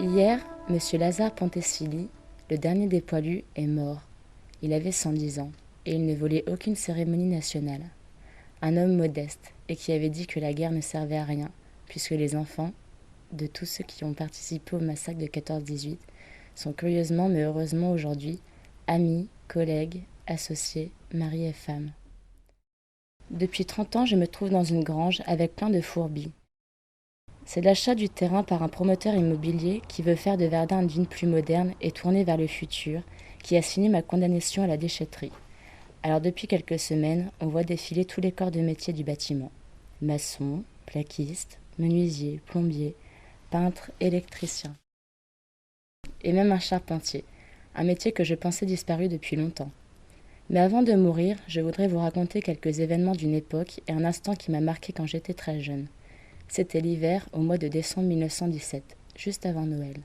Hier, Monsieur Lazare Pontesili, le dernier des poilus, est mort. Il avait 110 ans, et il ne voulait aucune cérémonie nationale. Un homme modeste, et qui avait dit que la guerre ne servait à rien, puisque les enfants, de tous ceux qui ont participé au massacre de 14-18, sont curieusement mais heureusement aujourd'hui amis, collègues, associés, maris et femmes. Depuis 30 ans, je me trouve dans une grange avec plein de fourmis. C'est l'achat du terrain par un promoteur immobilier qui veut faire de Verdun une ville plus moderne et tournée vers le futur, qui a signé ma condamnation à la déchetterie. Alors depuis quelques semaines, on voit défiler tous les corps de métier du bâtiment. Maçons, plaquistes, menuisiers, plombiers, peintres, électriciens. Et même un charpentier, un métier que je pensais disparu depuis longtemps. Mais avant de mourir, je voudrais vous raconter quelques événements d'une époque et un instant qui m'a marqué quand j'étais très jeune. C'était l'hiver au mois de décembre 1917, juste avant Noël.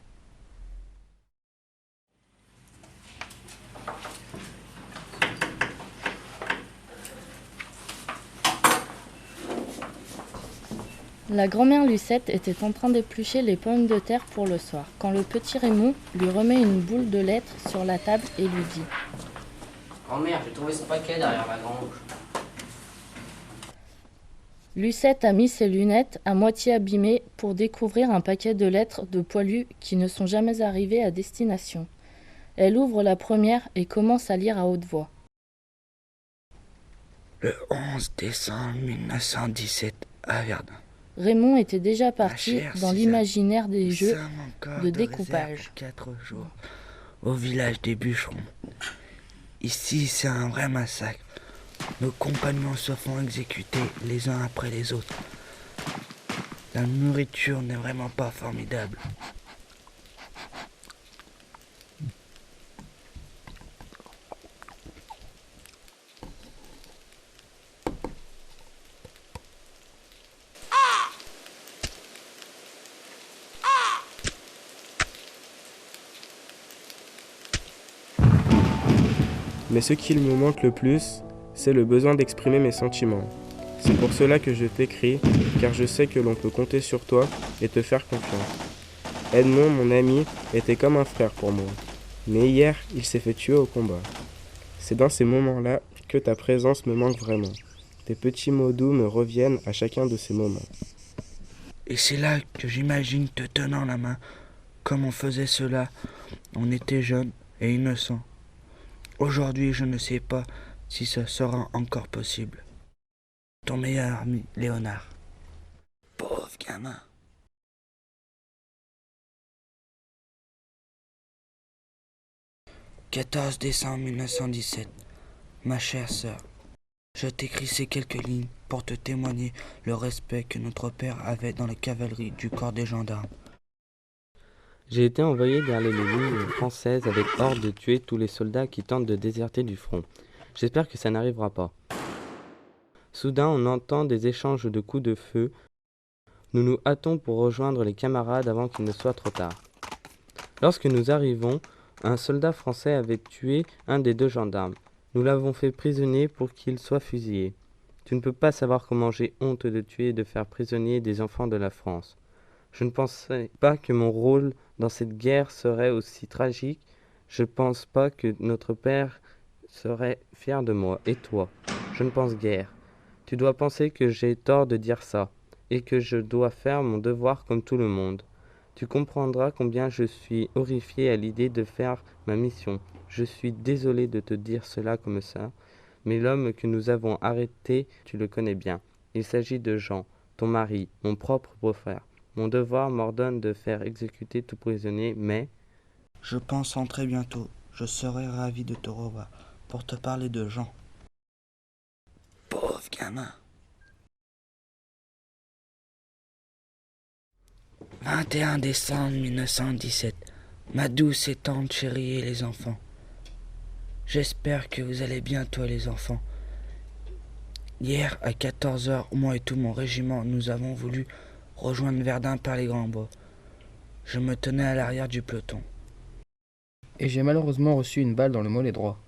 La grand-mère Lucette était en train d'éplucher les pommes de terre pour le soir, quand le petit Raymond lui remet une boule de lettres sur la table et lui dit « Grand-mère, j'ai trouvé ce paquet derrière la grange. » Lucette a mis ses lunettes à moitié abîmées pour découvrir un paquet de lettres de poilus qui ne sont jamais arrivés à destination. Elle ouvre la première et commence à lire à haute voix. Le 11 décembre 1917 à Verdun. Raymond était déjà parti dans l'imaginaire des jeux de découpage. 4 jours au village des bûcherons. Ici, c'est un vrai massacre. Nos compagnons se font exécuter les uns après les autres. La nourriture n'est vraiment pas formidable. Mais ce qu'il me manque le plus, c'est le besoin d'exprimer mes sentiments. C'est pour cela que je t'écris, car je sais que l'on peut compter sur toi et te faire confiance. Edmond, mon ami, était comme un frère pour moi. Mais hier, il s'est fait tuer au combat. C'est dans ces moments-là que ta présence me manque vraiment. Tes petits mots doux me reviennent à chacun de ces moments. Et c'est là que j'imagine te tenant la main, comme on faisait cela. On était jeunes et innocents. Aujourd'hui, je ne sais pas si ça sera encore possible. Ton meilleur ami, Léonard. Pauvre gamin. « 14 décembre 1917. Ma chère sœur, je t'écris ces quelques lignes pour te témoigner le respect que notre père avait dans la cavalerie du corps des gendarmes. J'ai été envoyé derrière les lignes françaises avec ordre de tuer tous les soldats qui tentent de déserter du front. J'espère que ça n'arrivera pas. Soudain, on entend des échanges de coups de feu. Nous nous hâtons pour rejoindre les camarades avant qu'il ne soit trop tard. Lorsque nous arrivons, un soldat français avait tué un des 2 gendarmes. Nous l'avons fait prisonnier pour qu'il soit fusillé. Tu ne peux pas savoir comment j'ai honte de tuer et de faire prisonnier des enfants de la France. Je ne pensais pas que mon rôle dans cette guerre serait aussi tragique. Je ne pense pas que notre père serait fier de moi. Et toi? Je ne pense guère. Tu dois penser que j'ai tort de dire ça, et que je dois faire mon devoir comme tout le monde. Tu comprendras combien je suis horrifié à l'idée de faire ma mission. Je suis désolé de te dire cela comme ça, mais l'homme que nous avons arrêté, tu le connais bien. Il s'agit de Jean, ton mari, mon propre beau-frère. Mon devoir m'ordonne de faire exécuter tout prisonnier, mais... Je pense rentrer bientôt. Je serai ravi de te revoir pour te parler de Jean. Pauvre gamin. 21 décembre 1917. Ma douce et tendre chérie et les enfants. J'espère que vous allez bien, toi les enfants. Hier, à 14 heures, moi et tout mon régiment, nous avons voulu rejoindre Verdun par les Grands Bois. Je me tenais à l'arrière du peloton. Et j'ai malheureusement reçu une balle dans le mollet droit.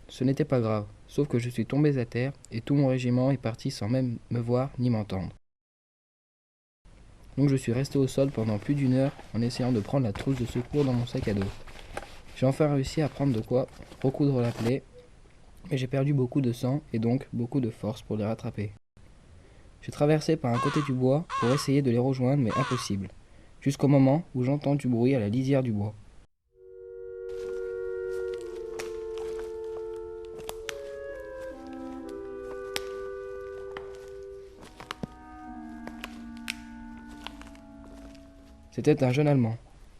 Ce n'était pas grave, sauf que je suis tombé à terre et tout mon régiment est parti sans même me voir ni m'entendre. Donc je suis resté au sol pendant plus d'1 heure en essayant de prendre la trousse de secours dans mon sac à dos. J'ai enfin réussi à prendre de quoi recoudre la plaie, mais j'ai perdu beaucoup de sang et donc beaucoup de force pour les rattraper. J'ai traversé par un côté du bois pour essayer de les rejoindre, mais impossible, jusqu'au moment où j'entends du bruit à la lisière du bois. C'était un jeune Allemand,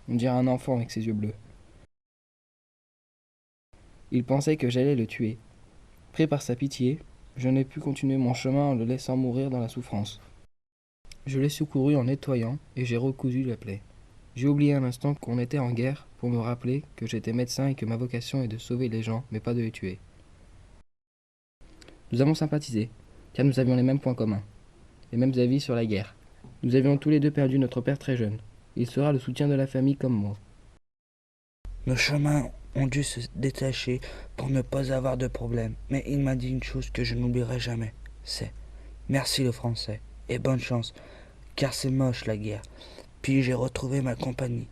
on dirait un enfant avec ses yeux bleus. Il pensait que j'allais le tuer. Pris par sa pitié, je n'ai pu continuer mon chemin en le laissant mourir dans la souffrance. Je l'ai secouru en nettoyant et j'ai recousu la plaie. J'ai oublié un instant qu'on était en guerre pour me rappeler que j'étais médecin et que ma vocation est de sauver les gens, mais pas de les tuer. Nous avons sympathisé, car nous avions les mêmes points communs, les mêmes avis sur la guerre. Nous avions tous les deux perdu notre père très jeune. Il sera le soutien de la famille comme moi. Nos chemins ont dû se détacher pour ne pas avoir de problème, mais il m'a dit une chose que je n'oublierai jamais, c'est « Merci le français, et bonne chance, car c'est moche la guerre. » Puis j'ai retrouvé ma compagnie.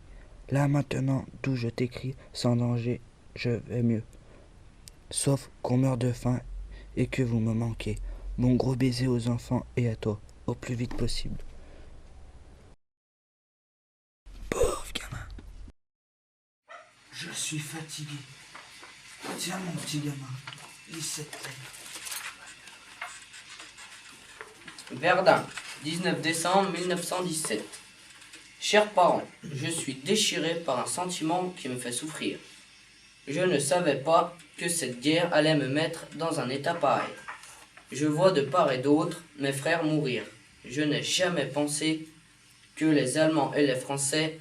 Là maintenant, d'où je t'écris, sans danger, je vais mieux. Sauf qu'on meurt de faim et que vous me manquez. Bon gros baiser aux enfants et à toi, au plus vite possible. Pauvre gamin. Je suis fatigué. Tiens mon petit gamin, lis cette lettre. Verdun, 19 décembre 1917. Chers parents, je suis déchiré par un sentiment qui me fait souffrir. Je ne savais pas que cette guerre allait me mettre dans un état pareil. Je vois de part et d'autre mes frères mourir. Je n'ai jamais pensé que les Allemands et les Français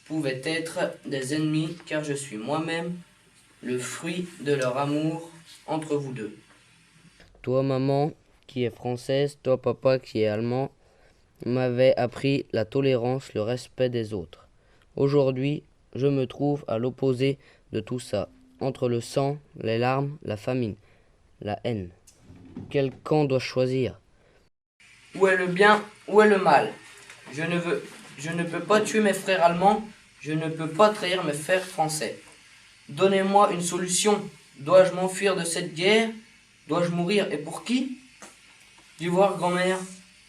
pouvaient être des ennemis, car je suis moi-même le fruit de leur amour entre vous deux. Toi, maman, qui est française, toi, papa, qui est allemand, m'avait appris la tolérance, le respect des autres. Aujourd'hui, je me trouve à l'opposé de tout ça, entre le sang, les larmes, la famine, la haine. Quel camp dois-je choisir? Où est le bien, où est le mal? Je ne peux pas tuer mes frères allemands, je ne peux pas trahir mes frères français. Donnez-moi une solution. Dois-je m'enfuir de cette guerre? Dois-je mourir? Et pour qui? Dis voir, grand-mère,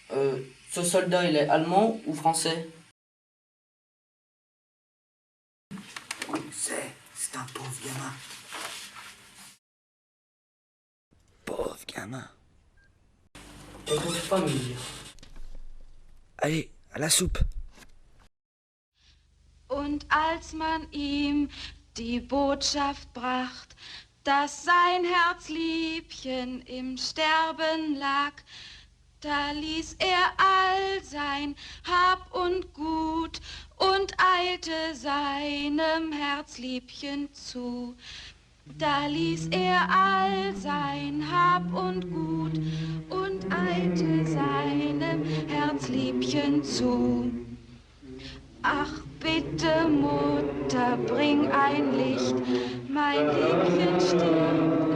ce soldat, il est allemand ou français? C'est un pauvre gamin. Pauvre gamin. Je ne peux pas me dire. Allez, à la soupe. Und als man ihm die Botschaft bracht, dass sein Herzliebchen im Sterben lag, da ließ er all sein Hab und Gut und eilte seinem Herzliebchen zu. Da ließ er all sein Hab und Gut und eilte seinem Herzliebchen zu. Ach bitte, Mutter, bring ein Licht, mein Liebchen stirbt.